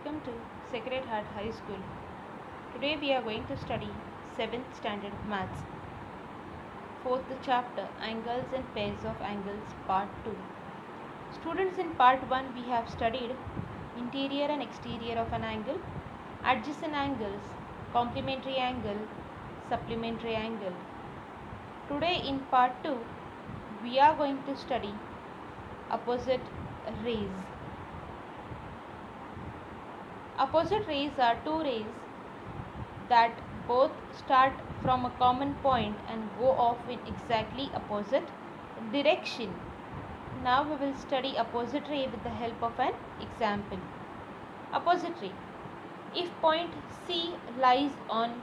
Welcome to Sacred Heart High School. Today we are going to study 7th Standard Maths. 4th chapter, Angles and Pairs of Angles, Part 2. Students, in Part 1 we have studied interior and exterior of an angle, adjacent angles, complementary angle, supplementary angle. Today in Part 2 we are going to study opposite rays. Opposite rays are two rays that both start from a common point and go off in exactly opposite direction. Now we will study opposite ray with the help of an example. Opposite ray. If point C lies on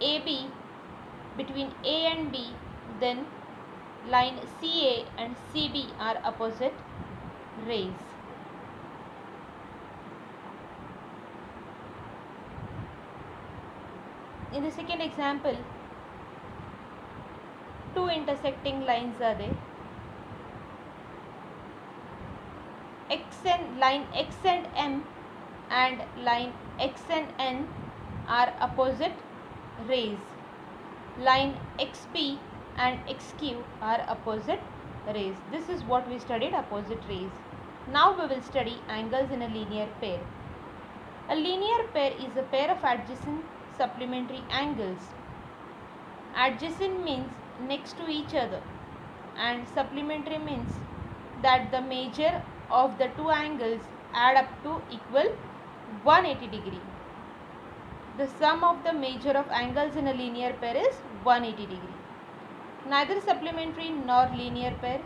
AB between A and B, then line CA and CB are opposite rays. In the second example, two intersecting lines are there. Line X and M and line X and N are opposite rays. Line XP and XQ are opposite rays. This is what we studied, opposite rays. Now we will study angles in a linear pair. A linear pair is a pair of adjacent supplementary angles. Adjacent means next to each other, and supplementary means that the measure of the two angles add up to equal 180 degree. The sum of the measure of angles in a linear pair is 180 degree. Neither supplementary nor linear pair.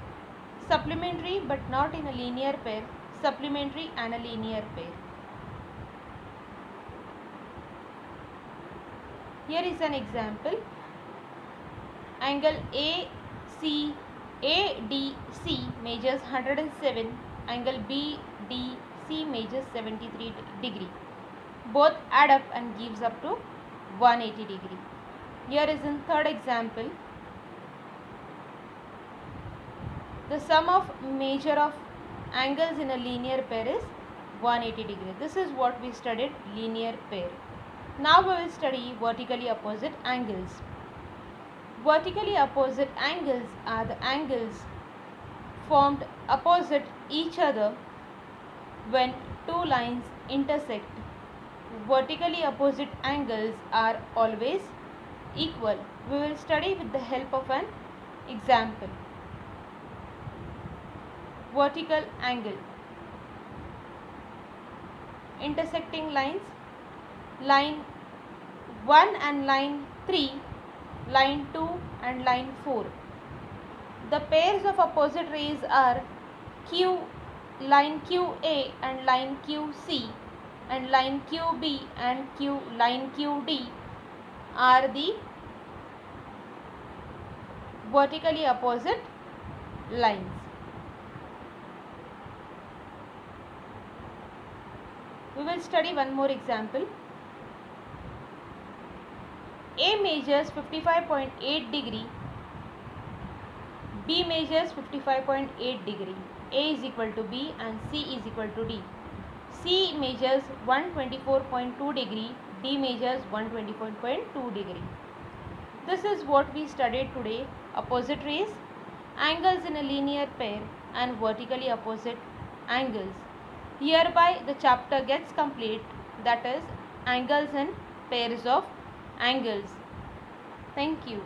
Supplementary but not in a linear pair. Supplementary and a linear pair. Here is an example. Angle ADC measures 107. Angle BDC measures 73 degree. Both add up and gives up to 180 degree. Here is in third example. The sum of measure of angles in a linear pair is 180 degree. This is what we studied, linear pair. Now we will study vertically opposite angles. Vertically opposite angles are the angles formed opposite each other when two lines intersect. Vertically opposite angles are always equal. We will study with the help of an example. Vertical angle. Intersecting lines. Line 1 and line 3, line 2 and line 4. The pairs of opposite rays are line QA and line QC, and line QB and line QD are the vertically opposite lines. We will study one more example. A measures 55.8 degree, B measures 55.8 degree. A is equal to B and C is equal to D. C measures 124.2 degree, D measures 124.2 degree. This is what we studied today, opposite rays, angles in a linear pair and vertically opposite angles. Hereby the chapter gets complete, that is angles and pairs of angles. Thank you.